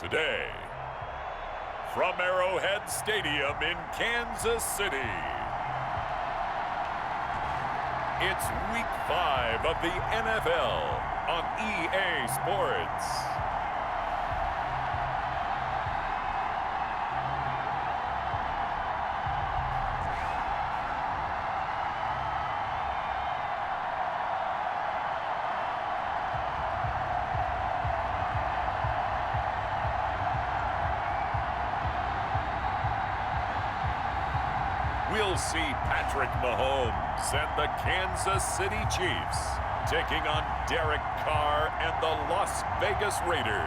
Today, from Arrowhead Stadium in Kansas City, it's Week 5 of the NFL on EA Sports. We'll see Patrick Mahomes and the Kansas City Chiefs taking on Derek Carr and the Las Vegas Raiders.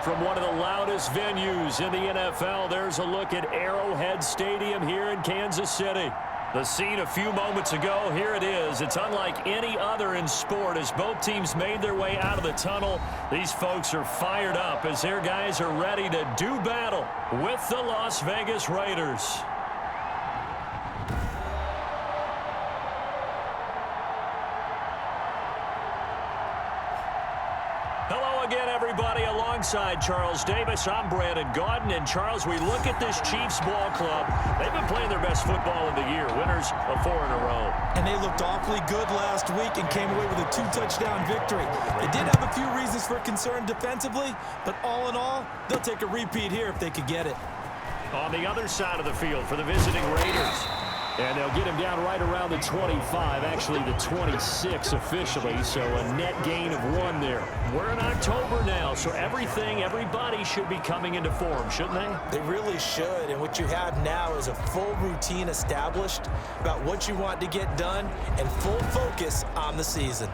From one of the loudest venues in the NFL, there's a look at Arrowhead Stadium here in Kansas City. The scene a few moments ago, here it is. It's unlike any other in sport as both teams made their way out of the tunnel. These folks are fired up as their guys are ready to do battle with the Las Vegas Raiders. Hello again, everybody. Alongside Charles Davis, I'm Brandon Gaudin. And, Charles, we look at this Chiefs ball club. They've been playing their best football of the year, winners of 4 in a row. And they looked awfully good last week and came away with a 2-touchdown victory. They did have a few reasons for concern defensively, but all in all, they'll take a repeat here if they could get it. On the other side of the field for the visiting Raiders. And they'll get him down right around the 25, actually the 26 officially, so a net gain of 1 there. We're in October now, so everybody should be coming into form, shouldn't they? They really should, and what you have now is a full routine established about what you want to get done and full focus on the season.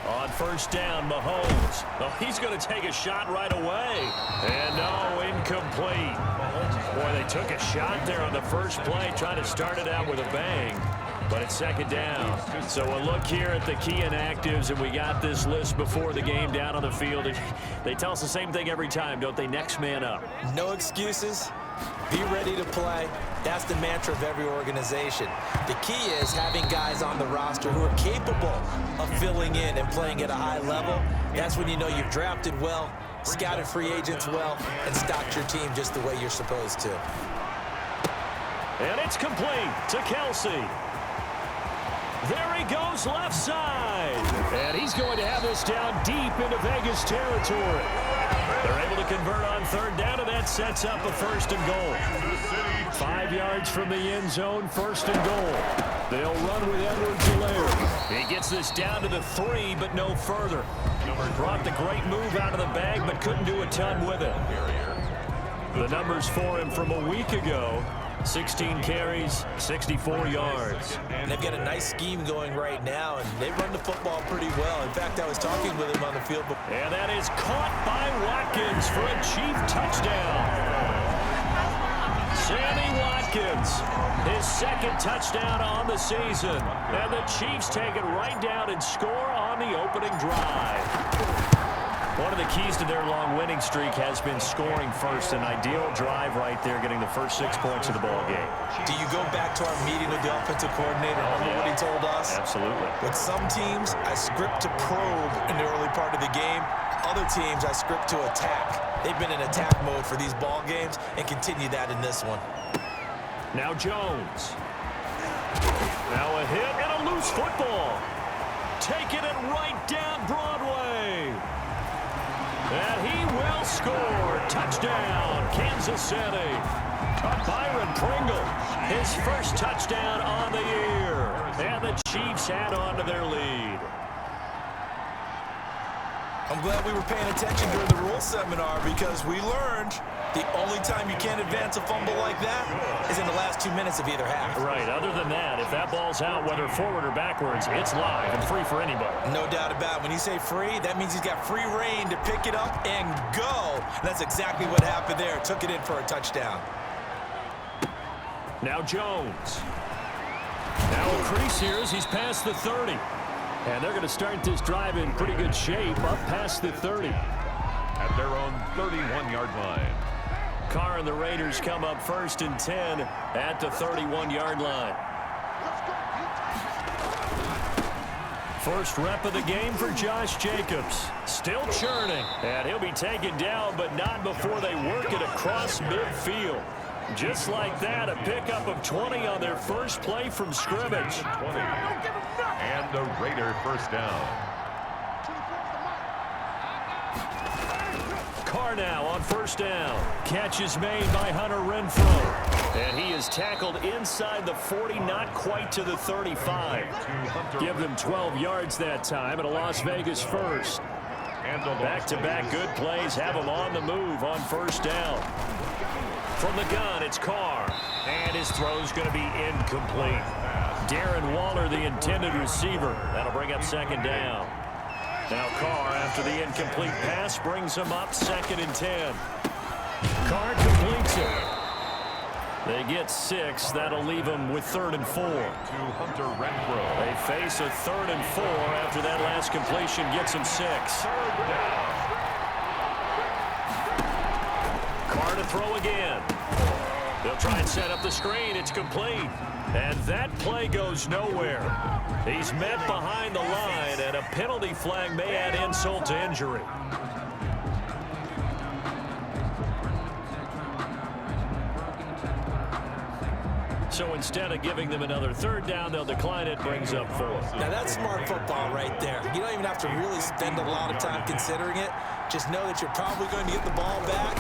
On first down, Mahomes. Oh, he's going to take a shot right away. And no, incomplete. Boy, they took a shot there on the first play, trying to start it out with a bang. But it's second down. So a look here at the key inactives, and we got this list before the game down on the field. They tell us the same thing every time, don't they? Next man up. No excuses. Be ready to play. That's the mantra of every organization. The key is having guys on the roster who are capable of filling in and playing at a high level. That's when you know you've drafted well, scouted free agents well, and stocked your team just the way you're supposed to. And it's complete to Kelsey. There he goes left side. And he's going to have this down deep into Vegas territory. They're able to convert on third down, and that sets up a first and goal. 5 yards from the end zone, first and goal. They'll run with Edwards-Helaire. He gets this down to the 3, but no further. Brought the great move out of the bag, but couldn't do a ton with it. The numbers for him from a week ago. 16 carries, 64 yards. And they've got a nice scheme going right now, and they run the football pretty well. In fact, I was talking with him on the field before. And that is caught by Watkins for a Chief touchdown. Sammy Watkins, his second touchdown on the season. And the Chiefs take it right down and score on the opening drive. One of the keys to their long winning streak has been scoring first. An ideal drive right there, getting the first 6 points of the ball game. Do you go back to our meeting with the offensive coordinator? Remember what he told us? Absolutely. With some teams, I script to probe in the early part of the game. Other teams, I script to attack. They've been in attack mode for these ball games and continue that in this one. Now Jones. Now a hit and a loose football. Taking it right down Broadway. And he will score. Touchdown, Kansas City. Byron Pringle, his first touchdown on the year. And the Chiefs add on to their lead. I'm glad we were paying attention during the rule seminar because we learned the only time you can't advance a fumble like that is in the last 2 minutes of either half. Right. Other than that, if that ball's out, whether forward or backwards, it's live and free for anybody. No doubt about it. When you say free, that means he's got free reign to pick it up and go. And that's exactly what happened there. Took it in for a touchdown. Now Jones. Now a crease here as he's past the 30. And they're going to start this drive in pretty good shape up past the 30. At their own 31-yard line. Carr and the Raiders come up 1st and 10 at the 31-yard line. First rep of the game for Josh Jacobs. Still churning. And he'll be taken down, but not before they work it across midfield. Just like that, a pickup of 20 on their first play from scrimmage. 20. And the Raider first down. Carr now on first down. Catch is made by Hunter Renfrow. And he is tackled inside the 40, not quite to the 35. Give them 12 yards that time at a Las Vegas first. Back-to-back good plays have them on the move on first down. From the gun, it's Carr. And his throw's going to be incomplete. Darren Waller, the intended receiver. That'll bring up second down. Now Carr, after the incomplete pass, brings him up 2nd and 10. Carr completes it. They get 6. That'll leave them with 3rd and 4. To Hunter Renfrow. They face a 3rd and 4 after that last completion gets them 6. Carr to throw again. They'll try and set up the screen. It's complete. And that play goes nowhere. He's met behind the line, and a penalty flag may add insult to injury. So instead of giving them another 3rd down, they'll decline it, brings up 4th. Now that's smart football right there. You don't even have to really spend a lot of time considering it. Just know that you're probably going to get the ball back.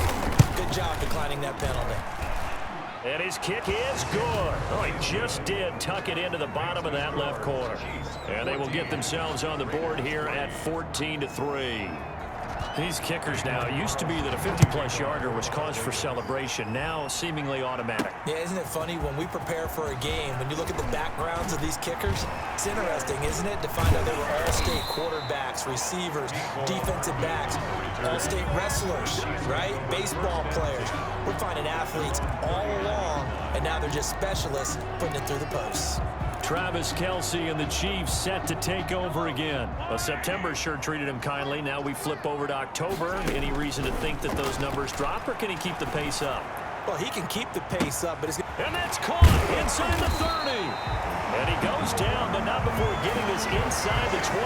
Good job declining that penalty. And his kick is good. Oh, he just did tuck it into the bottom of that left corner. And they will get themselves on the board here at 14-3. These kickers now, it used to be that a 50-plus yarder was cause for celebration. Now seemingly automatic. Yeah, isn't it funny when we prepare for a game, when you look at the backgrounds of these kickers, it's interesting, isn't it, to find out they were all-state quarterbacks, receivers, defensive backs, all-state wrestlers, right? Baseball players. We're finding athletes all along, and now they're just specialists putting it through the posts. Travis Kelce and the Chiefs set to take over again. Well, September sure treated him kindly. Now we flip over to October. Any reason to think that those numbers drop, or can he keep the pace up? Well, he can keep the pace up, but it's... And that's caught inside the 30. And he goes down, but not before getting this inside the 25.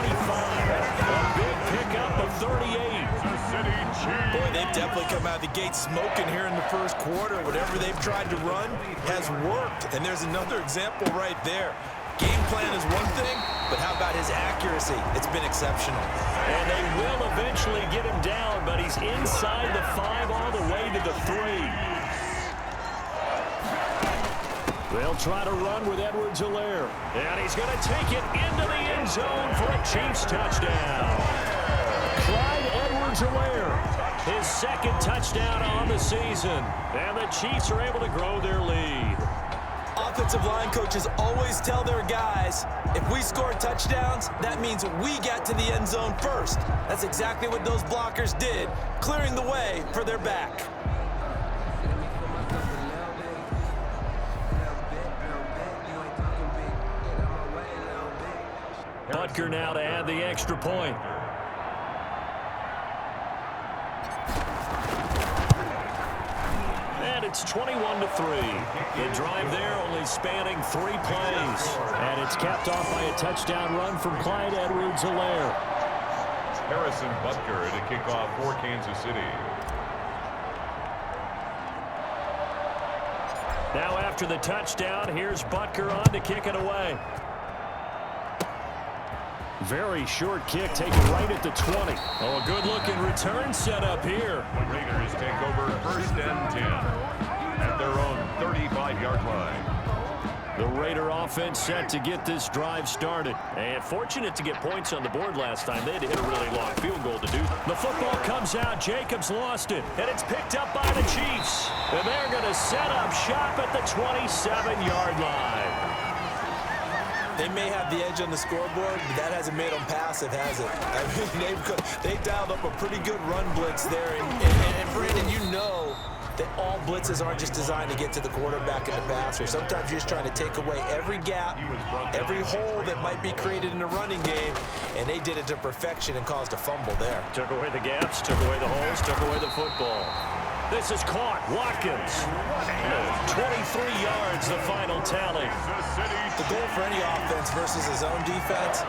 A big pickup of 38. Boy, they've definitely come out of the gate smoking here in the first quarter. Whatever they've tried to run has worked. And there's another example right there. Game plan is one thing, but how about his accuracy? It's been exceptional. And they will eventually get him down, but he's inside the 5 all the way to the 3. They'll try to run with Edwards-Helaire. And he's going to take it into the end zone for a Chiefs touchdown. Clyde Edwards-Helaire, his 2nd touchdown on the season. And the Chiefs are able to grow their lead. Offensive line coaches always tell their guys, if we score touchdowns, that means we get to the end zone first. That's exactly what those blockers did, clearing the way for their back. Butker now to add the extra point. And it's 21-3. The drive there only spanning 3 plays. And it's capped off by a touchdown run from Clyde Edwards-Helaire. Harrison Butker to kick off for Kansas City. Now after the touchdown, here's Butker on to kick it away. Very short kick taken right at the 20. Oh, a good-looking return set up here. The Raiders take over 1st and 10 at their own 35-yard line. The Raider offense set to get this drive started. And fortunate to get points on the board last time. They had to hit a really long field goal to do. The football comes out. Jacobs lost it. And it's picked up by the Chiefs. And they're going to set up shop at the 27-yard line. They may have the edge on the scoreboard, but that hasn't made them passive, has it? I mean, they dialed up a pretty good run blitz there. And Brandon, you know that all blitzes aren't just designed to get to the quarterback and the passer. Sometimes you're just trying to take away every gap, every hole that might be created in the running game, and they did it to perfection and caused a fumble there. Took away the gaps, took away the holes, took away the football. This is caught. Watkins. 23 yards, the final tally. The goal for any offense versus his own defense,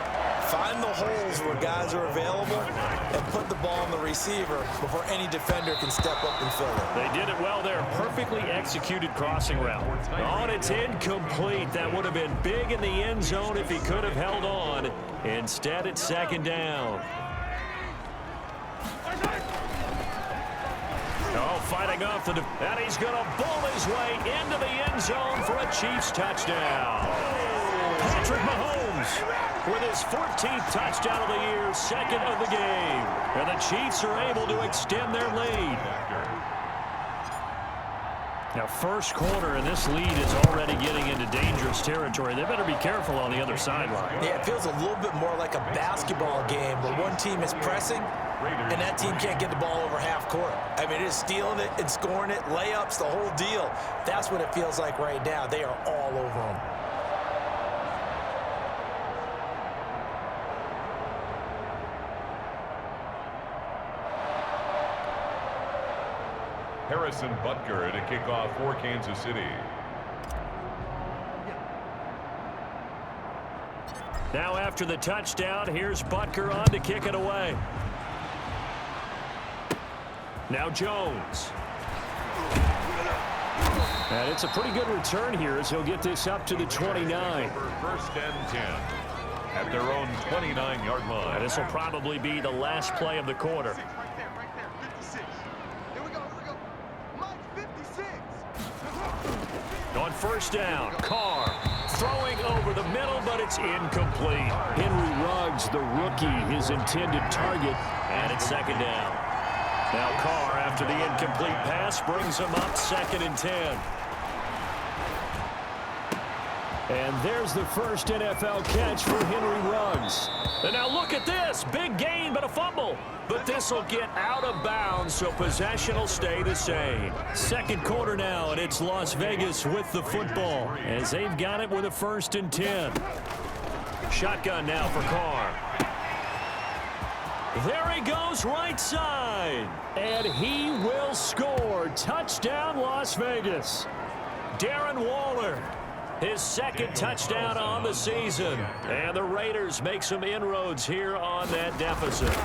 find the holes where guys are available and put the ball on the receiver before any defender can step up and fill it. They did it well there. Perfectly executed crossing route. Oh, and it's incomplete. That would have been big in the end zone if he could have held on. Instead, it's second down. Oh, fighting off the and he's going to bowl his way into the end zone for a Chiefs touchdown. Patrick Mahomes with his 14th touchdown of the year, second of the game. And the Chiefs are able to extend their lead. Now, first quarter, and this lead is already getting into dangerous territory. They better be careful on the other sideline. Yeah, it feels a little bit more like a basketball game where one team is pressing and that team can't get the ball over half court. I mean, it is stealing it and scoring it, layups, the whole deal. That's what it feels like right now. They are all over them. Harrison Butker to kick off for Kansas City. Now after the touchdown, here's Butker on to kick it away. Now Jones. And it's a pretty good return here as he'll get this up to the 29. First and 10 at their own 29-yard line. And this will probably be the last play of the quarter. On first down, Carr throwing over the middle, but it's incomplete. Henry Ruggs, the rookie, his intended target, and it's second down. Now Carr, after the incomplete pass, brings him up second and 10. And there's the first NFL catch for Henry Ruggs. And now look at this. Big gain, but a fumble. But this will get out of bounds, so possession will stay the same. Second quarter now, and it's Las Vegas with the football as they've got it with a first and 10. Shotgun now for Carr. There he goes right side. And he will score. Touchdown, Las Vegas. Darren Waller. His second touchdown on the season. And the Raiders make some inroads here on that deficit.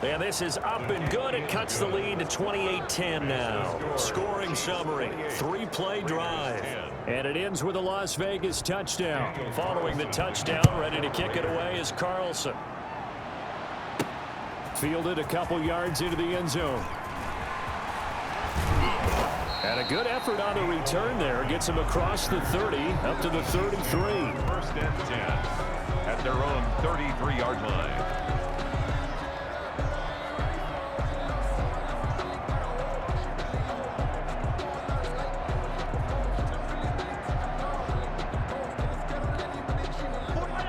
And this is up and good. It cuts the lead to 28-10 now. Scoring summary, 3-play drive. And it ends with a Las Vegas touchdown. Following the touchdown, ready to kick it away is Carlson. Fielded a couple yards into the end zone. And a good effort on the return there. Gets him across the 30, up to the 33. First and 10 at their own 33-yard line.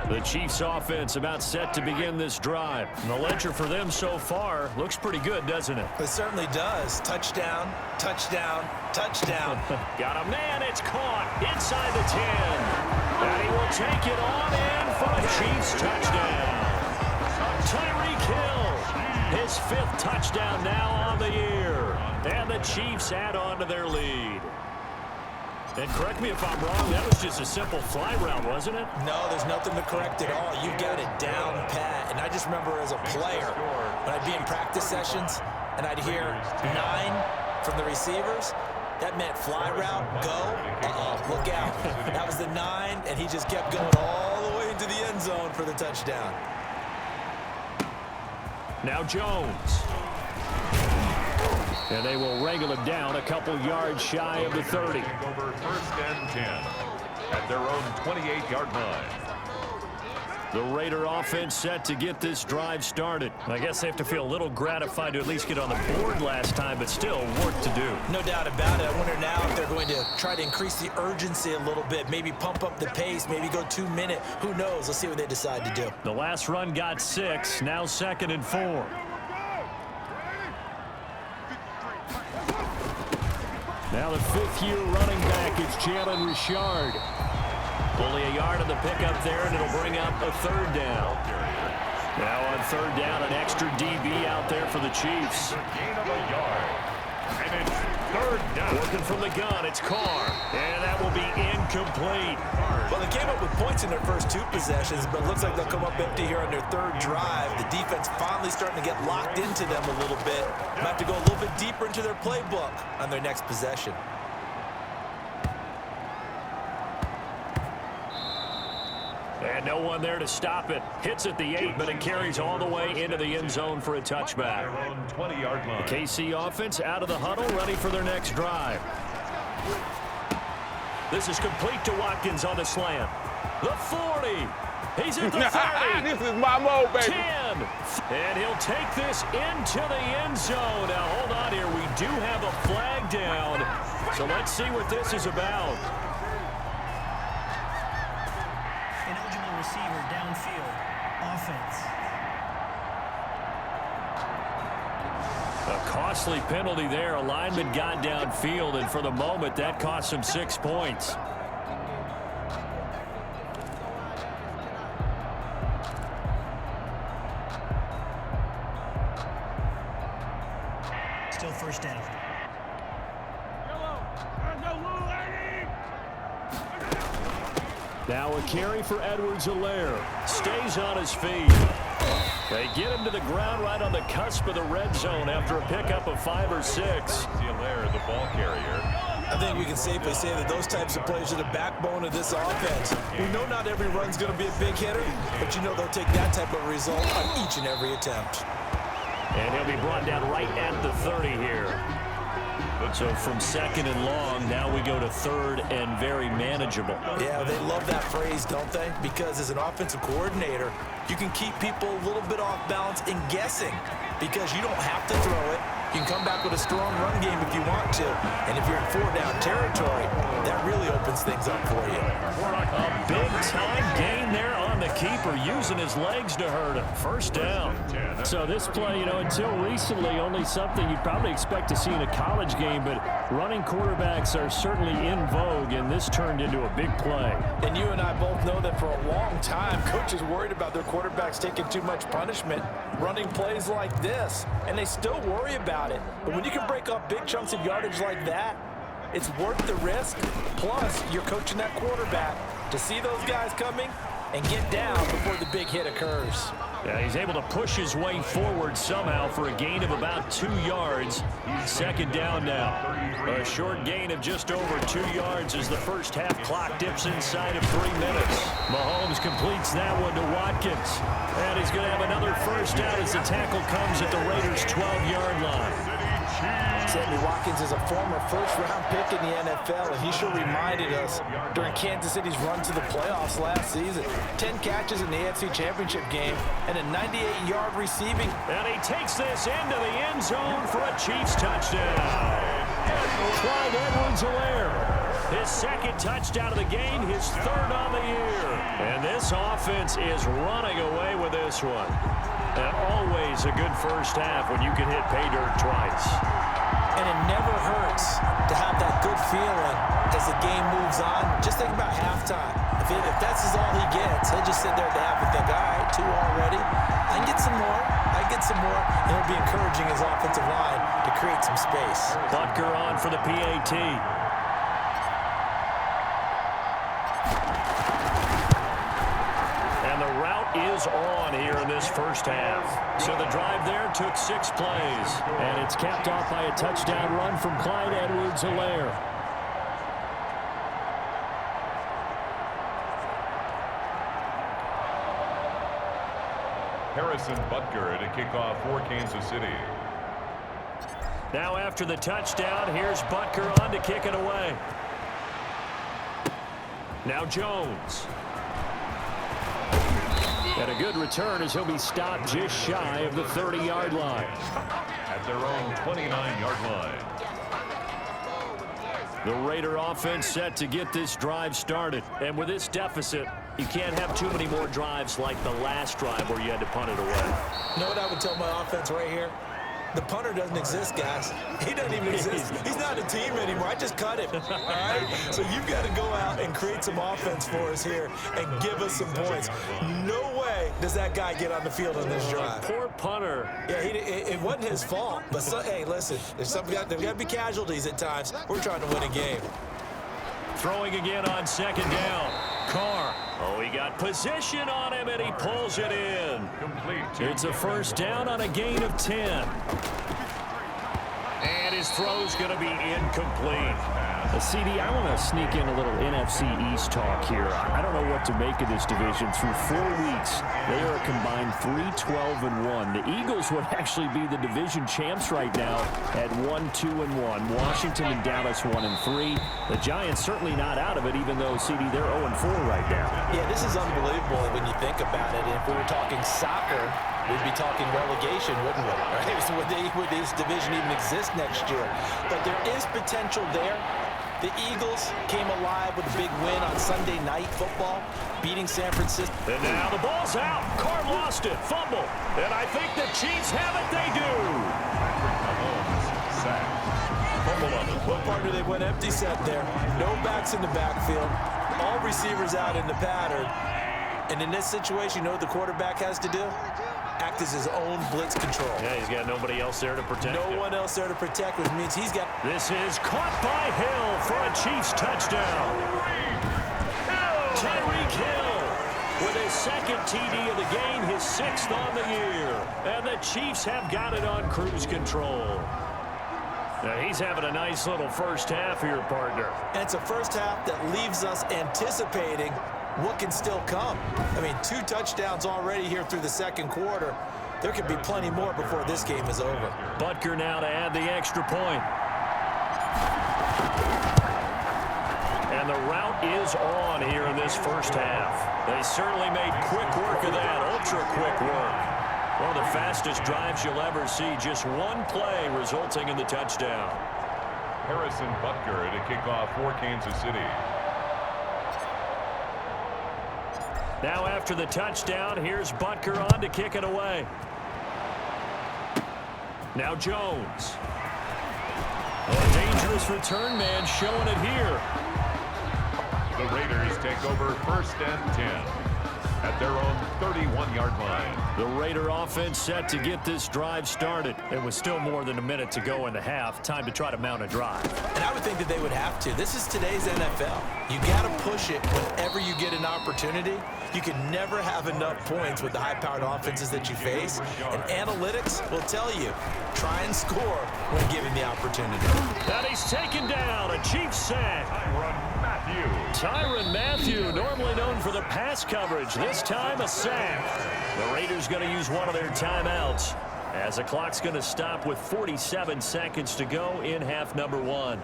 The Chiefs offense about set to begin this drive. And the ledger for them so far looks pretty good, doesn't it? It certainly does. Touchdown, touchdown, touchdown. Got a man. It's caught inside the 10. And he will take it on in for a Chiefs touchdown. Tyreek Hill, his 5th touchdown now on the year. And the Chiefs add on to their lead. And correct me if I'm wrong, that was just a simple fly route, wasn't it? No, there's nothing to correct at all. You've got it down pat. And I just remember as a player, when I'd be in practice sessions and I'd hear 9 from the receivers, that meant fly route, go, look out. That was the 9, and he just kept going all the way into the end zone for the touchdown. Now Jones. And they will wrangle him down a couple yards shy of the 30. Over first and 10 at their own 28-yard line. The Raider offense set to get this drive started. I guess they have to feel a little gratified to at least get on the board last time, but still work to do. No doubt about it. I wonder now if they're going to try to increase the urgency a little bit, maybe pump up the pace, maybe go 2-minute. Who knows? Let's see what they decide to do. The last run got 6, now 2nd and 4. Now the fifth-year running back is Jalen Richard. Only a yard on the pickup there, and it'll bring up a third down. Now on third down, an extra DB out there for the Chiefs. Gain of a yard. And it's third down. Working from the gun, it's Carr. And that will be incomplete. Well, they came up with points in their first two possessions, but it looks like they'll come up empty here on their third drive. The defense finally starting to get locked into them a little bit. Might have to go a little bit deeper into their playbook on their next possession. And no one there to stop it. Hits at the 8, but it carries all the way into the end zone for a touchback. 20-yard line. The KC offense out of the huddle, ready for their next drive. This is complete to Watkins on the slant. The 40. He's at the 30. This is my mode, baby. 10. And he'll take this into the end zone. Now, hold on here. We do have a flag down. So let's see what this is about. Ineligible receiver downfield. Offense. A costly penalty there. A lineman got downfield, and for the moment, that cost him 6 points. Still first down. Now a carry for Edwards-Helaire. Stays on his feet. They get him to the ground right on the cusp of the red zone after a pickup of 5 or 6. Helaire, the ball carrier. I think we can safely say that those types of plays are the backbone of this offense. We know not every run's going to be a big hitter, but you know they'll take that type of result on each and every attempt. And he'll be brought down right at the 30 here. So from second and long, now we go to third and very manageable. Yeah, they love that phrase, don't they? Because as an offensive coordinator, you can keep people a little bit off balance and guessing because you don't have to throw it. You can come back with a strong run game if you want to. And if you're in 4-down territory, that really opens things up for you. A big-time gain there on the keeper, using his legs to hurt him. First down. So this play, you know, until recently, only something you'd probably expect to see in a college game, but running quarterbacks are certainly in vogue, and this turned into a big play. And you and I both know that for a long time, coaches worried about their quarterbacks taking too much punishment, running plays like this, and they still worry about it. But when you can break up big chunks of yardage like that, it's worth the risk. Plus, you're coaching that quarterback to see those guys coming and get down before the big hit occurs. Yeah, he's able to push his way forward somehow for a gain of about 2 yards. Second down now. A short gain of just over 2 yards as the first half clock dips inside of 3 minutes. Mahomes completes that one to Watkins. And he's going to have another first down as the tackle comes at the Raiders' 12-yard line. Sammy Watkins is a former first-round pick in the NFL, and he sure reminded us during Kansas City's run to the playoffs last season. 10 catches in the AFC Championship game and a 98-yard receiving. And he takes this into the end zone for a Chiefs touchdown. Clyde Edwards-Helaire, his second touchdown of the game, his third on the year. And this offense is running away with this one. And always a good first half when you can hit pay dirt twice. And it never hurts to have that good feeling as the game moves on. Just think about halftime. If that's all he gets, he'll just sit there at the half and think, all right, 2 already. I can get some more. And it'll be encouraging his offensive line to create some space. Butker on for the PAT. And the route is on here in this first half. So the drive there took 6 plays. And it's capped off by a touchdown run from Clyde Edwards-Helaire. Harrison Butker to kick off for Kansas City. Now after the touchdown, here's Butker on to kick it away. Now Jones. And a good return as he'll be stopped just shy of the 30-yard line. At their own 29-yard line. The Raider offense set to get this drive started. And with this deficit, you can't have too many more drives like the last drive where you had to punt it away. You know what I would tell my offense right here? The punter doesn't exist, guys. He doesn't even exist. He's not a team anymore. anymore. I just cut him, all right? So you've got to go out and create some offense for us here and give us some points. No way does that guy get on the field on this drive. Poor punter. Yeah, it wasn't his fault. But, hey, listen, there's got to be casualties at times. We're trying to win a game. Throwing again on second down. Carr. Oh, he got position on him, and he pulls it in. It's a first down on a gain of 10. And his throw's going to be incomplete. CD, I want to sneak in a little NFC East talk here. I don't know what to make of this division. Through 4 weeks, they are a combined 3-12-1. The Eagles would actually be the division champs right now at 1-2-1. Washington and Dallas 1-3. The Giants certainly not out of it, even though, CD, they're 0-4 right now. Yeah, this is unbelievable when you think about it. And if we were talking soccer, we'd be talking relegation, wouldn't we? Right? Would this division even exist next year? But there is potential there. The Eagles came alive with a big win on Sunday Night Football, beating San Francisco. And now the ball's out. Carr lost it. Fumble. And I think the Chiefs have it. They do. Well, partner, they went empty set there. No backs in the backfield. All receivers out in the pattern. And in this situation, you know what the quarterback has to do? Act as his own blitz control. Yeah, he's got nobody else there to protect him. No one else there to protect, which means he's got... This is caught by Hill for a Chiefs touchdown. Tyreek Hill with his second TD of the game, his 6th on the year. And the Chiefs have got it on cruise control. Now, he's having a nice little first half here, partner. And it's a first half that leaves us anticipating what can still come. I mean, 2 touchdowns already here through the second quarter. There could be plenty more before this game is over. Butker now to add the extra point. And the route is on here in this first half. They certainly made quick work of that, ultra quick work. One of the fastest drives you'll ever see, just one play resulting in the touchdown. Harrison Butker to kick off for Kansas City. Now after the touchdown, here's Butker on to kick it away. Now Jones. A dangerous return man showing it here. The Raiders take over 1st and 10 at their own 31-yard line. The Raider offense set to get this drive started. It was still more than a minute to go in the half. Time to try to mount a drive. And I would think that they would have to. This is today's NFL. You got to push it whenever you get an opportunity. You can never have enough points with the high-powered offenses that you face. And analytics will tell you, try and score when given the opportunity. And he's taken down, a Chiefs sack. Tyrann Mathieu, normally known for the pass coverage, this time a sack. The Raiders going to use one of their timeouts as the clock's going to stop with 47 seconds to go in half number 1.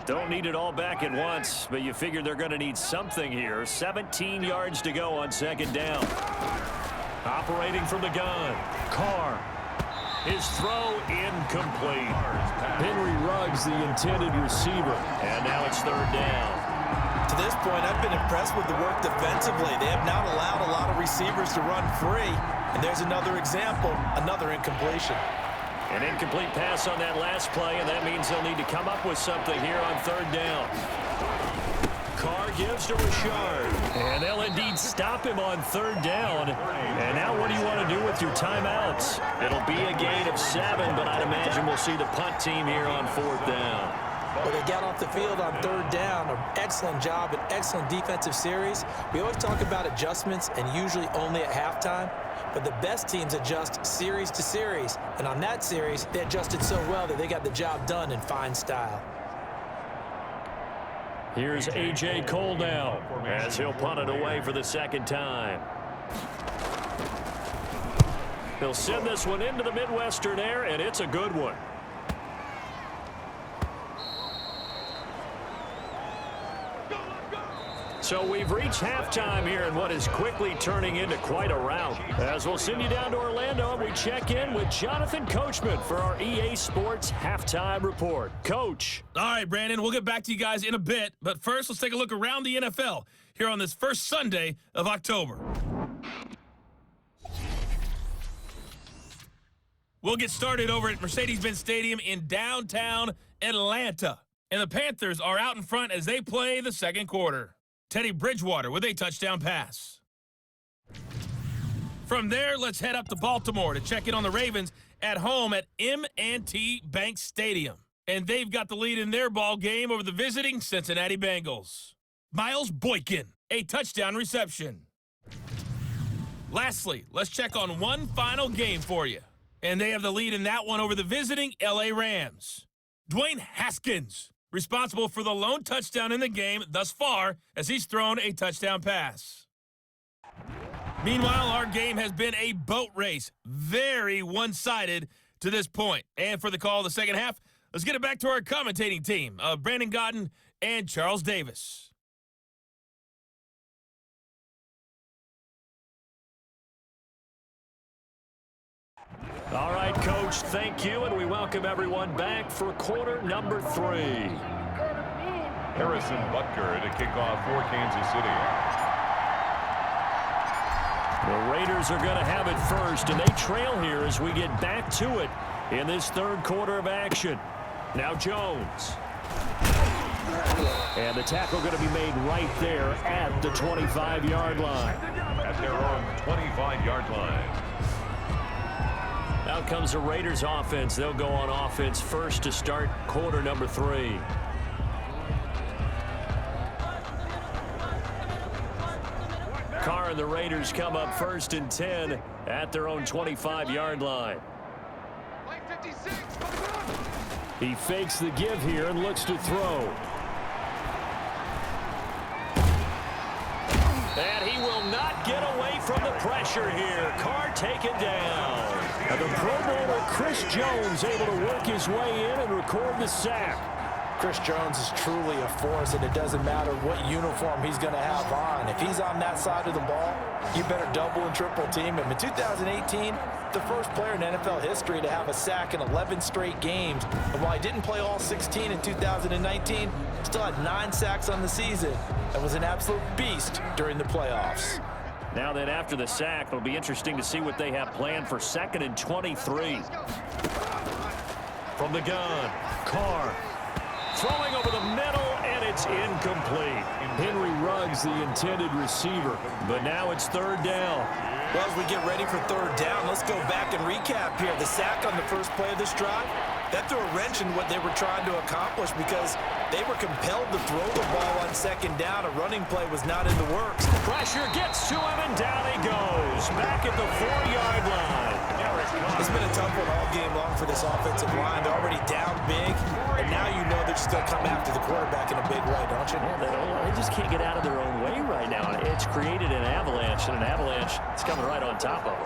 Don't need it all back at once, but you figure they're going to need something here. 17 yards to go on second down. Operating from the gun, Carr. His throw incomplete. Henry Ruggs, the intended receiver. And now it's 3rd down. To this point, I've been impressed with the work defensively. They have not allowed a lot of receivers to run free. And there's another example, another incompletion. An incomplete pass on that last play, and that means they'll need to come up with something here on 3rd down. Carr gives to Richard, and they'll indeed stop him on 3rd down. And now what do you want to do with your timeouts? It'll be a gain of 7, but I'd imagine we'll see the punt team here on 4th down. Well, they got off the field on 3rd down. An excellent job, an excellent defensive series. We always talk about adjustments, and usually only at halftime. But the best teams adjust series to series. And on that series, they adjusted so well that they got the job done in fine style. Here's A.J. Cole now as he'll punt it away for the 2nd time. He'll send this one into the Midwestern air, and it's a good one. So we've reached halftime here in what is quickly turning into quite a rout. As we'll send you down to Orlando, we check in with Jonathan Coachman for our EA Sports Halftime Report. Coach. All right, Brandon, we'll get back to you guys in a bit. But first, let's take a look around the NFL here on this first Sunday of October. We'll get started over at Mercedes-Benz Stadium in downtown Atlanta. And the Panthers are out in front as they play the second quarter. Teddy Bridgewater with a touchdown pass. From there, let's head up to Baltimore to check in on the Ravens at home at M&T Bank Stadium. And they've got the lead in their ball game over the visiting Cincinnati Bengals. Miles Boykin, a touchdown reception. Lastly, let's check on one final game for you. And they have the lead in that one over the visiting LA Rams. Dwayne Haskins, responsible for the lone touchdown in the game thus far as he's thrown a touchdown pass. Meanwhile, our game has been a boat race, very one-sided to this point. And for the call of the second half, let's get it back to our commentating team of Brandon Godden and Charles Davis. All right, Coach, thank you, and we welcome everyone back for quarter number 3. Harrison Butker to kick off for Kansas City. The Raiders are going to have it first, and they trail here as we get back to it in this third quarter of action. Now Jones. And the tackle going to be made right there at the 25-yard line. At their own 25-yard line. Out comes the Raiders offense. They'll go on offense first to start quarter number 3. Carr and the Raiders come up first and 10 at their own 25-yard line. He fakes the give here and looks to throw. And he will not get away from the pressure here. Carr taken down. And the Pro Bowler Chris Jones able to work his way in and record the sack. Chris Jones is truly a force, and it doesn't matter what uniform he's going to have on. If he's on that side of the ball, you better double and triple team him. In 2018, the first player in NFL history to have a sack in 11 straight games. And while he didn't play all 16 in 2019, still had 9 sacks on the season and was an absolute beast during the playoffs. Now then, after the sack, it'll be interesting to see what they have planned for 2nd and 23. From the gun, Carr. Throwing over the middle, and it's incomplete. Henry Ruggs, the intended receiver. But now it's 3rd down. Well, as we get ready for 3rd down, let's go back and recap here. The sack on the first play of this drive, that threw a wrench in what they were trying to accomplish because they were compelled to throw the ball on 2nd down. A running play was not in the works. Pressure gets to him, and down he goes. Back at the 4-yard line. It's been a tough one all game long for this offensive line. They're already down big, and now you know they're just going to come after the quarterback in a big way, don't you? Yeah, they just can't get out of their own way right now. It's created an avalanche, and an avalanche is coming right on top of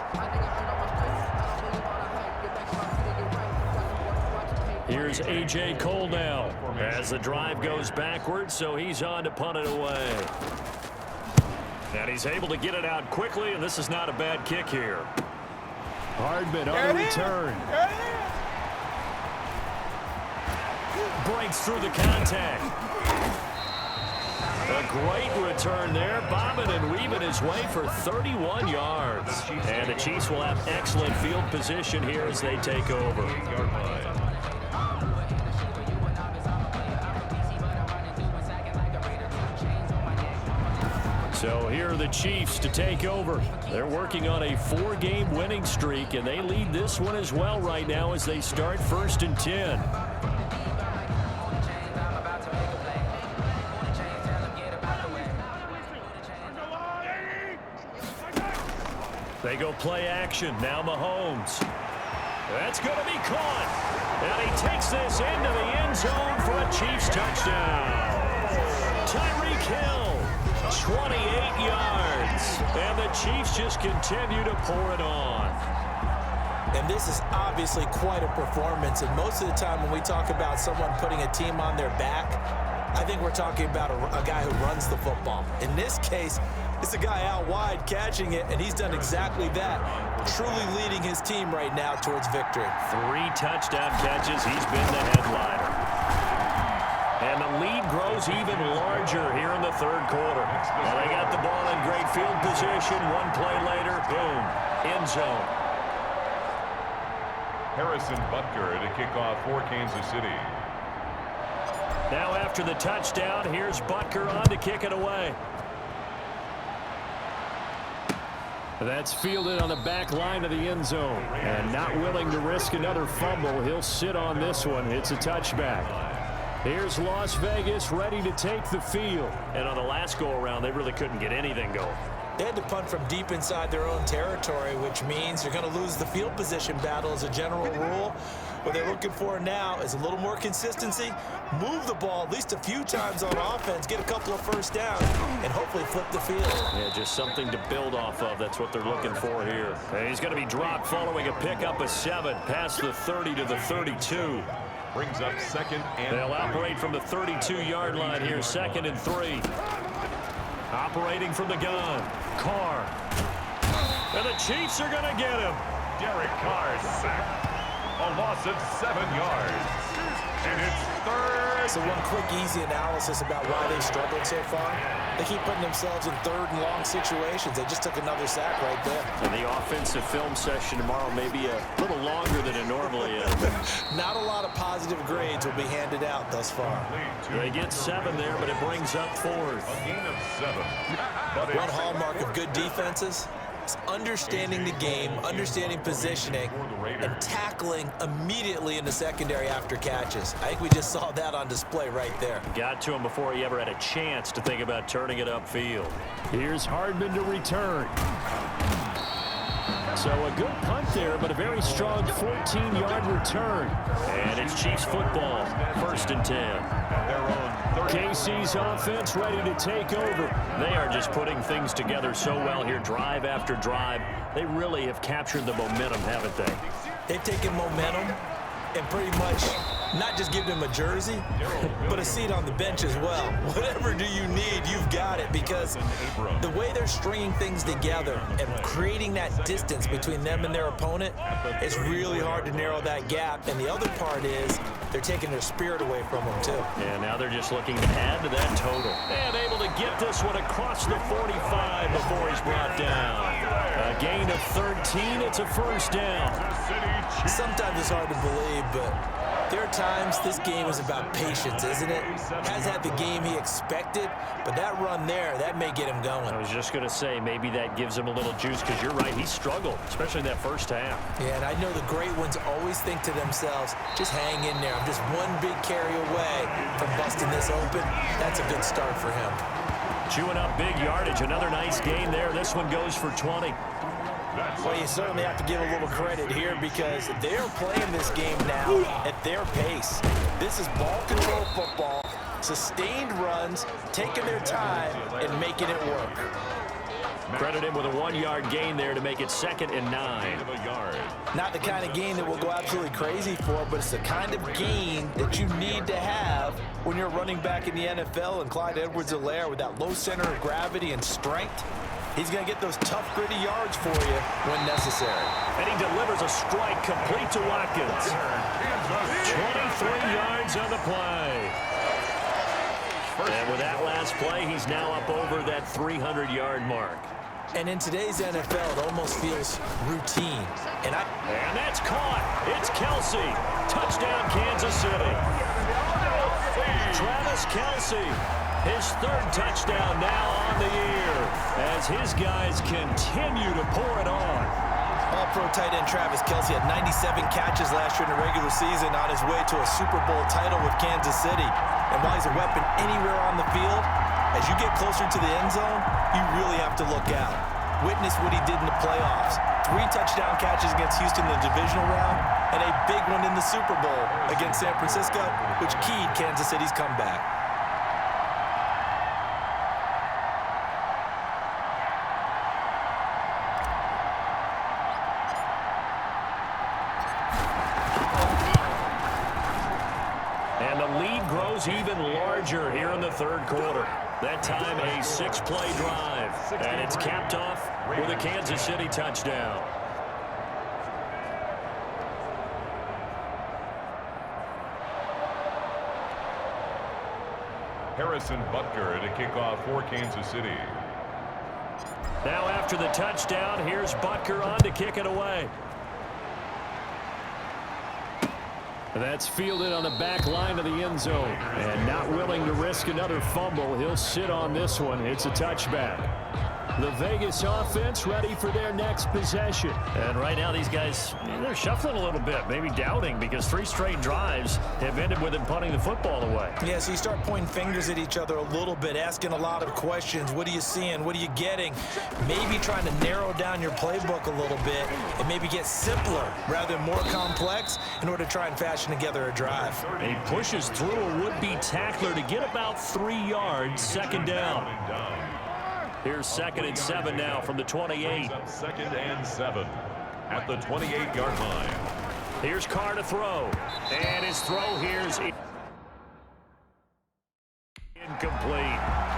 them. Here's A.J. Cole now as the drive goes backwards, so he's on to punt it away. And he's able to get it out quickly, and this is not a bad kick here. Hardman on the return. Breaks through the contact. A great return there. Bobbing and weaving his way for 31 yards. And the Chiefs will have excellent field position here as they take over. So here are the Chiefs to take over. They're working on a 4-game winning streak, and they lead this one as well right now as they start 1st and 10. They go play action. Now Mahomes. That's going to be caught. And he takes this into the end zone for a Chiefs touchdown. Tyreek Hill. 28 yards, and the Chiefs just continue to pour it on. And this is obviously quite a performance, and most of the time when we talk about someone putting a team on their back, I think we're talking about a guy who runs the football. In this case, it's a guy out wide catching it, and he's done exactly that, truly leading his team right now towards victory. 3 touchdown catches. He's been the headliner. And the lead grows even larger here in the 3rd quarter. Well, they got the ball in great field position. 1 play later, boom, end zone. Harrison Butker to kick off for Kansas City. Now after the touchdown, here's Butker on to kick it away. That's fielded on the back line of the end zone. And not willing to risk another fumble, he'll sit on this one. It's a touchback. Here's Las Vegas ready to take the field. And on the last go-around, they really couldn't get anything going. They had to punt from deep inside their own territory, which means you're going to lose the field position battle as a general rule. What they're looking for now is a little more consistency, move the ball at least a few times on offense, get a couple of first downs, and hopefully flip the field. Yeah, just something to build off of. That's what they're looking for here. And he's going to be dropped following a pickup of 7 past the 30 to the 32. Brings up second and They'll operate from the 32-yard line here, 2nd and 3. Operating from the gun, Carr. And the Chiefs are going to get him. Derek Carr sacked. A loss of 7 yards. And it's third. So one quick, easy analysis about why they've struggled so far. They keep putting themselves in 3rd and long situations. They just took another sack right there. And the offensive film session tomorrow may be a little longer than it normally is. Not a lot of positive grades will be handed out thus far. They get 7 there, but it brings up 4th. A gain of 7. One hallmark of good defenses is understanding the game, understanding positioning, and tackling immediately in the secondary after catches. I think we just saw that on display right there. Got to him before he ever had a chance to think about turning it upfield. Here's Hardman to return. So a good punt there, but a very strong 14-yard return. And it's Chiefs football, 1st and 10. Their own 30. KC's offense ready to take over. They are just putting things together so well here, drive after drive. They really have captured the momentum, haven't they? They've taken momentum and pretty much not just give them a jersey, but a seat on the bench as well. Whatever do you need, you've got it, because the way they're stringing things together and creating that distance between them and their opponent, it's really hard to narrow that gap. And the other part is they're taking their spirit away from them, too. And now they're just looking to add to that total. And able to get this one across the 45 before he's brought down. A gain of 13, it's a 1st down. Sometimes it's hard to believe, but there are times this game is about patience, isn't it? Has had the game he expected, but that run there, that may get him going. I was just going to say, maybe that gives him a little juice, because you're right, he struggled, especially in that 1st half. Yeah, and I know the great ones always think to themselves, just hang in there. I'm just one big carry away from busting this open. That's a good start for him. Chewing up big yardage, another nice gain there. This one goes for 20. Well, you certainly have to give a little credit here, because they're playing this game now at their pace. This is ball control football, sustained runs, taking their time and making it work. Credit him with a 1-yard gain there to make it 2nd and 9. Not the kind of gain that we'll go absolutely crazy for, but it's the kind of gain that you need to have when you're running back in the NFL. And Clyde Edwards-Helaire, with that low center of gravity and strength, he's going to get those tough, gritty yards for you when necessary. And he delivers a strike complete to Watkins. 23 yards on the play. And with that last play, he's now up over that 300-yard mark. And in today's NFL, it almost feels routine. And that's caught. It's Kelce. Touchdown, Kansas City. Travis Kelce, his 3rd touchdown now on the year, as his guys continue to pour it on. All-pro tight end Travis Kelce had 97 catches last year in the regular season, on his way to a Super Bowl title with Kansas City. And while he's a weapon anywhere on the field, as you get closer to the end zone, you really have to look out. Witness what he did in the playoffs. 3 touchdown catches against Houston in the divisional round, and a big one in the Super Bowl against San Francisco, which keyed Kansas City's comeback. And the lead grows even larger here in the 3rd quarter. That time a 6-play drive. And it's capped off with a Kansas City touchdown. Harrison Butker to kick off for Kansas City. Now after the touchdown, here's Butker on to kick it away. That's fielded on the back line of the end zone. And not willing to risk another fumble, he'll sit on this one. It's a touchback. The Vegas offense ready for their next possession. And right now these guys, they're shuffling a little bit, maybe doubting, because 3 straight drives have ended with them punting the football away. Yeah, so you start pointing fingers at each other a little bit, asking a lot of questions. What are you seeing? What are you getting? Maybe trying to narrow down your playbook a little bit and maybe get simpler rather than more complex in order to try and fashion together a drive. And he pushes through a would-be tackler to get about 3 yards, second down. Here's 2nd and 7 now from the 28. 2nd and 7 at the 28-yard line. Here's Carr to throw. And his throw here's incomplete.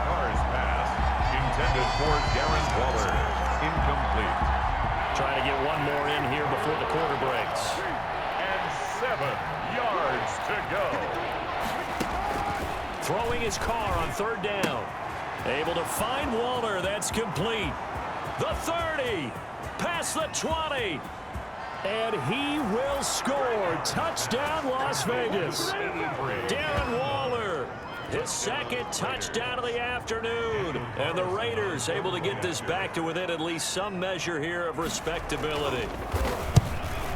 Carr's pass intended for Darren Waller. Incomplete. Trying to get one more in here before the quarter breaks. And 7 yards to go. Throwing his Carr on 3rd down. Able to find Waller. That's complete. The 30. Past the 20. And he will score. Touchdown, Las Vegas. Darren Waller. His 2nd touchdown of the afternoon. And the Raiders able to get this back to within at least some measure here of respectability.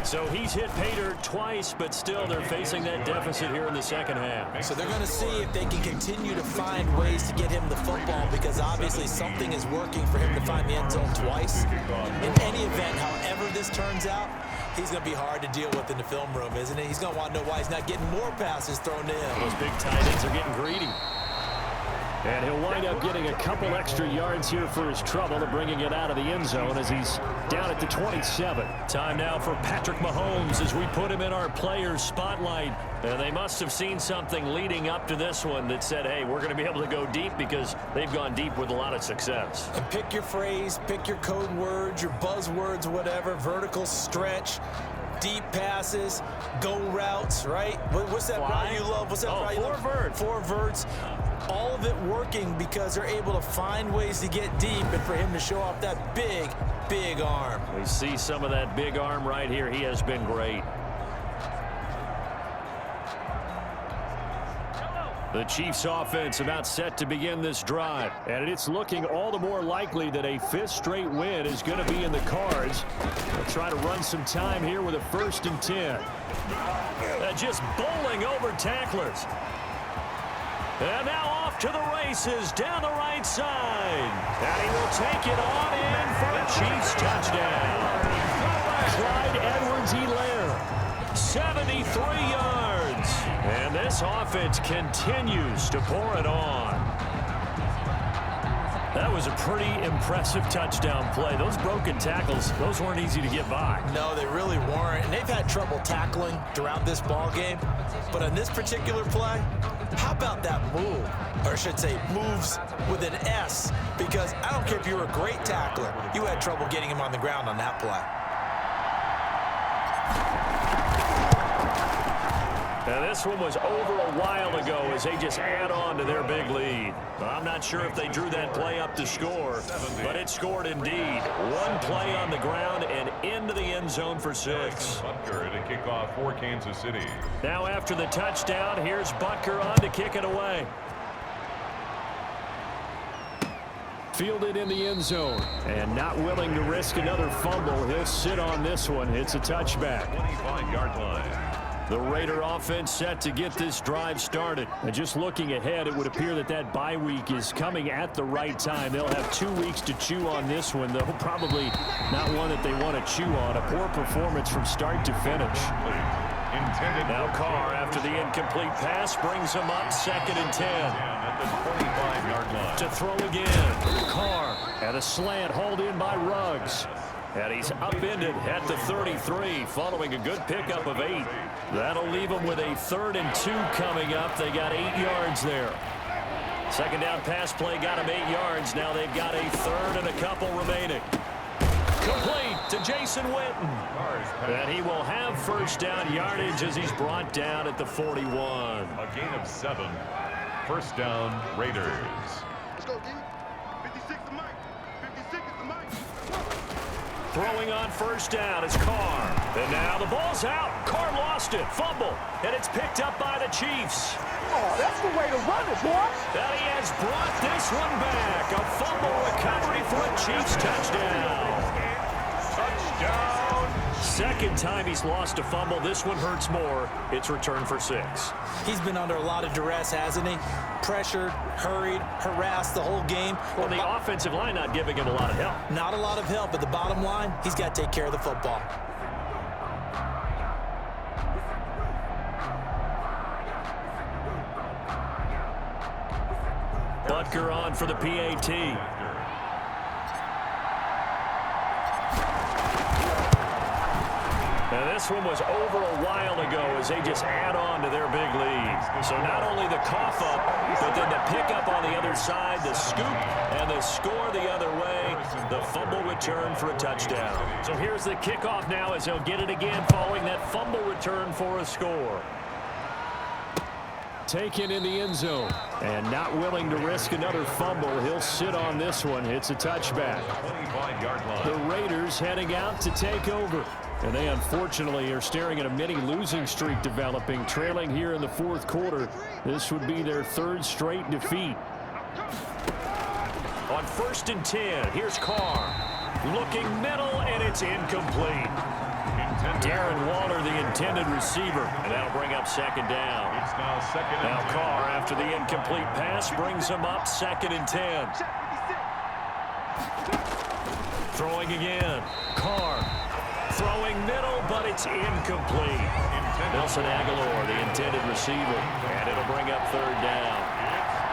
So he's hit pay dirt twice, but still they're facing that deficit here in the second half. So they're going to see if they can continue to find ways to get him the football, because obviously something is working for him to find the end zone twice. In any event, however this turns out, he's going to be hard to deal with in the film room, isn't he? He's going to want to know why he's not getting more passes thrown to him. Those big tight ends are getting greedy. And he'll wind up getting a couple extra yards here for his trouble and bringing it out of the end zone as he's down at the 27. Time now for Patrick Mahomes as we put him in our players spotlight. And they must have seen something leading up to this one that said, hey, we're going to be able to go deep, because they've gone deep with a lot of success. And pick your phrase, pick your code words, your buzzwords, whatever, vertical stretch, deep passes, go routes, right? What's that route you love? What's that route you love? 4 verts. 4 verts. All of it working because they're able to find ways to get deep and for him to show off that big, big arm. We see some of that big arm right here. He has been great. The Chiefs offense about set to begin this drive. And it's looking all the more likely that a 5th straight win is going to be in the cards. They'll try to run some time here with a 1st and 10. Just bowling over tacklers. And now off to the races down the right side. And he will take it on in for a Chiefs touchdown. Clyde Edwards-Helaire. 73 yards. And this offense continues to pour it on. That was a pretty impressive touchdown play. Those broken tackles, those weren't easy to get by. No, they really weren't. And they've had trouble tackling throughout this ball game. But on this particular play, how about that move? Or I should say moves with an S, because I don't care if you're a great tackler, you had trouble getting him on the ground on that play. And this one was over a while ago as they just add on to their big lead. I'm not sure if they drew that play up to score, but it scored indeed. One play on the ground and into the end zone for 6. Butker to kick off for Kansas City. Now after the touchdown, here's Butker on to kick it away. Fielded in the end zone. And not willing to risk another fumble. He'll sit on this one. It's a touchback. 25-yard line. The Raider offense set to get this drive started. And just looking ahead, it would appear that that bye week is coming at the right time. They'll have 2 weeks to chew on this one, though probably not one that they want to chew on. A poor performance from start to finish. Now Carr, after the incomplete pass, brings him up 2nd and 10. At the 25-yard line. To throw again. Carr at a slant, hauled in by Ruggs. And he's upended at the 33, following a good pickup of 8. That'll leave them with a 3rd and 2 coming up. They got 8 yards there. Second down pass play got them 8 yards. Now they've got a 3rd and a couple remaining. Complete to Jason Witten. And he will have 1st down yardage as he's brought down at the 41. A gain of 7. 1st down, Raiders. Let's go, D. 56 to Mike. 56 is the Mike. Throwing on first down is Carr. And now the ball's out. Carr lost it. Fumble. And it's picked up by the Chiefs. Oh, that's the way to run it, boy. And he has brought this one back. A fumble recovery for a Chiefs touchdown. Touchdown. Second time he's lost a fumble. This one hurts more. It's returned for 6. He's been under a lot of duress, hasn't he? Pressured, hurried, harassed the whole game. Well, the offensive line not giving him a lot of help. Not a lot of help, but the bottom line, he's got to take care of the football. Butker on for the PAT. Now this one was over a while ago as they just add on to their big lead. So not only the cough up, but then the pickup on the other side, the scoop, and the score the other way. The fumble return for a touchdown. So here's the kickoff now as they'll get it again following that fumble return for a score. Taken in the end zone. And not willing to risk another fumble. He'll sit on this one. It's a touchback. The Raiders heading out to take over. And they unfortunately are staring at a mini losing streak developing, trailing here in the fourth quarter. This would be their 3rd straight defeat. On 1st and 10, here's Carr. Looking middle, and it's incomplete. Darren Waller, the intended receiver, and that'll bring up 2nd down. It's now 2nd and 10. Now Carr, after the incomplete pass, brings him up 2nd and 10. Throwing again. Carr. Throwing middle, but it's incomplete. Nelson Aguilar, the intended receiver, and it'll bring up 3rd down.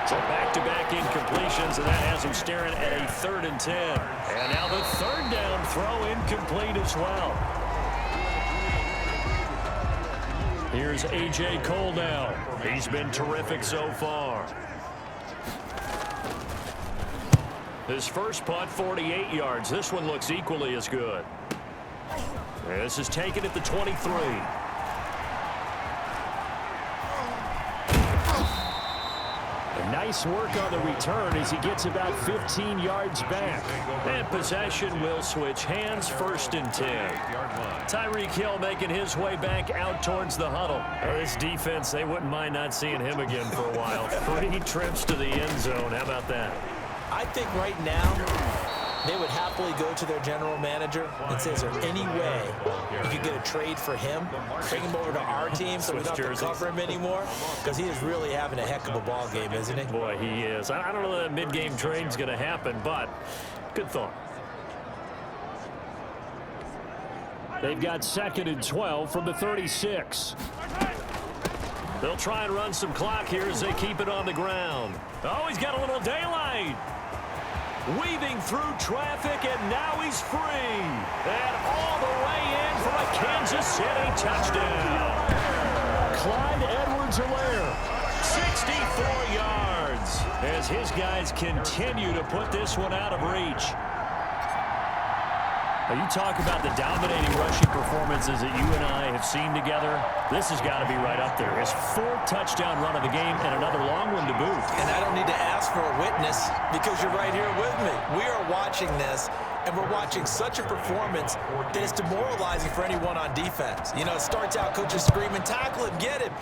So back-to-back incompletions, and that has him staring at a 3rd and 10. And now the 3rd down throw incomplete as well. Here's A.J. Cole now. He's been terrific so far. His first punt, 48 yards. This one looks equally as good. This is taken at the 23. Nice work on the return as he gets about 15 yards back. And possession will switch hands, 1st and 10. Tyreek Hill making his way back out towards the huddle. This defense, they wouldn't mind not seeing him again for a while. 3 trips to the end zone. How about that? I think right now they would happily go to their general manager and say, is there any way you could get a trade for him, bring him over to our team so we don't have to cover him anymore? Because he is really having a heck of a ball game, isn't he? Boy, he is. I don't know that mid-game trade's going to happen, but good thought. They've got 2nd and 12 from the 36. They'll try and run some clock here as they keep it on the ground. Oh, he's got a little daylight. Weaving through traffic, and now he's free. And all the way in for a Kansas City touchdown. Clyde Edwards-Helaire. 64 yards as his guys continue to put this one out of reach. Now, you talk about the dominating rushing performances that you and I have seen together. This has got to be right up there. His 4th touchdown run of the game and another long one to boot. And I don't need to ask for a witness because you're right here with me. We are watching this, and we're watching such a performance that it's demoralizing for anyone on defense. You know, it starts out coaches screaming, tackle him, get him.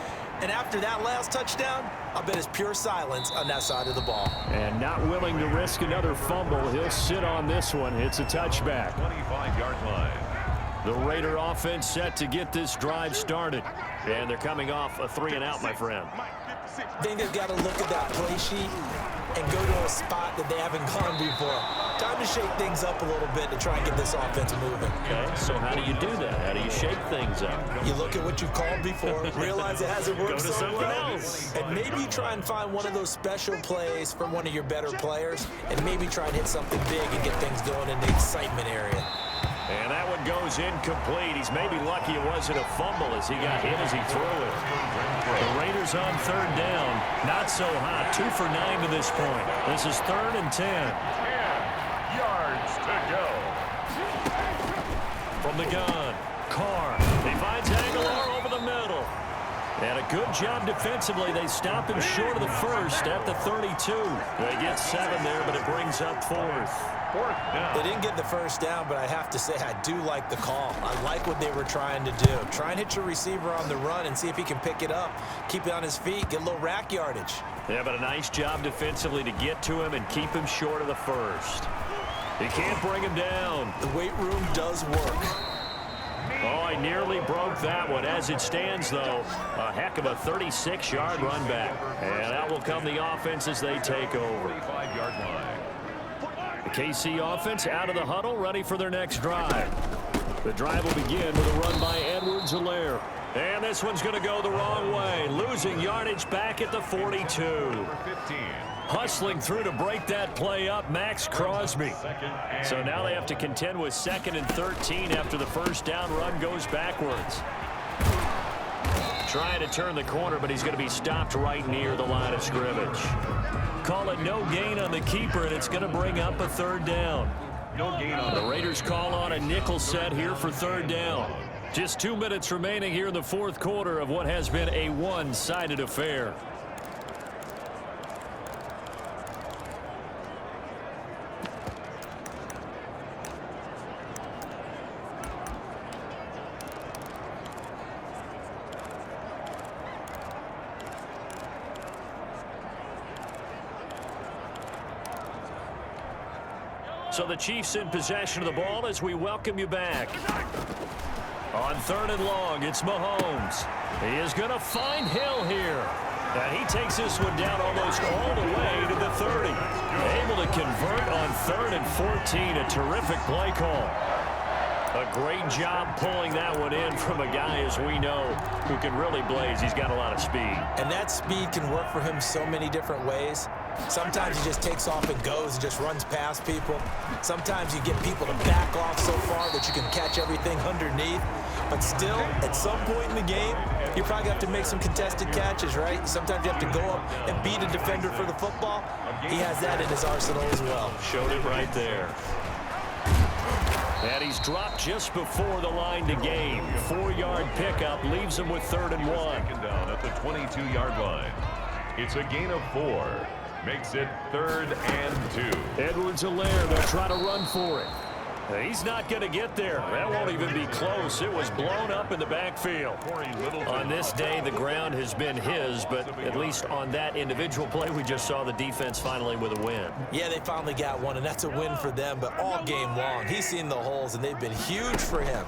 And after that last touchdown, I bet it's pure silence on that side of the ball. And not willing to risk another fumble. He'll sit on this one. It's a touchback. 25-yard line. The Raider offense set to get this drive started. And they're coming off a 3-and-out, my friend. I think they've got to look at that play sheet and go to a spot that they haven't gone before. Time to shake things up a little bit to try and get this offense moving. Okay, so how do you do that? How do you shake things up? You look at what you've called before, realize it hasn't worked Go to so something well, else. and maybe you try and find one of those special plays from one of your better players, and maybe try and hit something big and get things going in the excitement area. And that one goes incomplete. He's maybe lucky it wasn't a fumble as he got hit as he threw it. The Raiders on 3rd down. Not so hot. 2 for 9 to this point. This is 3rd and 10. 10 yards to go. From the gun, Carr. He finds Aguilar over the middle. And a good job defensively. They stop him short of the first at the 32. They get 7 there, but it brings up 4th. They didn't get the first down, but I have to say I do like the call. I like what they were trying to do. Try and hit your receiver on the run and see if he can pick it up, keep it on his feet, get a little rack yardage. Yeah, but a nice job defensively to get to him and keep him short of the first. He can't bring him down. The weight room does work. Oh, he nearly broke that one. As it stands, though, a heck of a 36-yard run back. And out will come the offense as they take over. The KC offense out of the huddle, ready for their next drive. The drive will begin with a run by Edwards-Helaire. And this one's going to go the wrong way, losing yardage back at the 42. Hustling through to break that play up, Max Crosby. So now they have to contend with 2nd and 13 after the first down run goes backwards. Trying to turn the corner, but he's going to be stopped right near the line of scrimmage. Call it no gain on the keeper, and it's going to bring up a 3rd down. The Raiders call on a nickel set here for 3rd down. Just 2 minutes remaining here in the 4th quarter of what has been a one-sided affair. So the Chiefs in possession of the ball as we welcome you back. On 3rd and long, it's Mahomes. He is going to find Hill here. And he takes this one down almost all the way to the 30. Able to convert on 3rd and 14. A terrific play call. A great job pulling that one in from a guy, as we know, who can really blaze. He's got a lot of speed. And that speed can work for him so many different ways. Sometimes he just takes off and goes and just runs past people. Sometimes you get people to back off so far that you can catch everything underneath. But still, at some point in the game, you probably have to make some contested catches, right? Sometimes you have to go up and beat a defender for the football. He has that in his arsenal as well. Showed it right there. And he's dropped just before the line to gain. 4-yard pickup leaves him with 3rd and 1. Second down at the 22-yard line. It's a gain of 4. Makes it 3rd and 2. Edwards-Helaire, they'll try to run for it. He's not going to get there. That won't even be close. It was blown up in the backfield. On this day, the ground has been his, but at least on that individual play, we just saw the defense finally with a win. Yeah, they finally got one, and that's a win for them, but all game long, he's seen the holes, and they've been huge for him.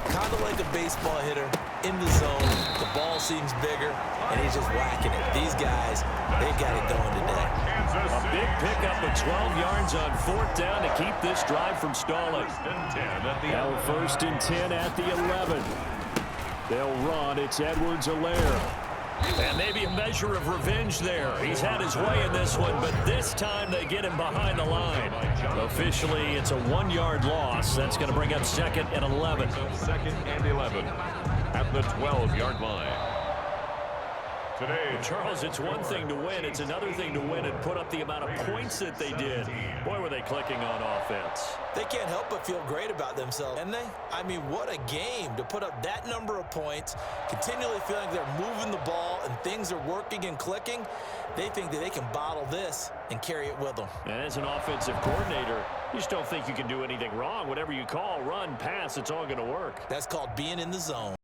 Kind of like a baseball hitter in the zone. The ball seems bigger, and he's just whacking it. These guys, they got it going today. A big pickup of 12 yards on 4th down to keep this drive from stalling. Now 1st and 10 at the 11. They'll run. It's Edwards-Helaire. And maybe a measure of revenge there. He's had his way in this one, but this time they get him behind the line. Officially, it's a 1-yard loss. That's going to bring up 2nd and 11. 2nd and 11 at the 12-yard line. Today, Charles, it's one thing to win. It's another thing to win and put up the amount of points that they did. Boy, were they clicking on offense. They can't help but feel great about themselves, can they? I mean, what a game to put up that number of points, continually feeling they're moving the ball and things are working and clicking. They think that they can bottle this and carry it with them. And as an offensive coordinator, you just don't think you can do anything wrong. Whatever you call, run, pass, it's all going to work. That's called being in the zone.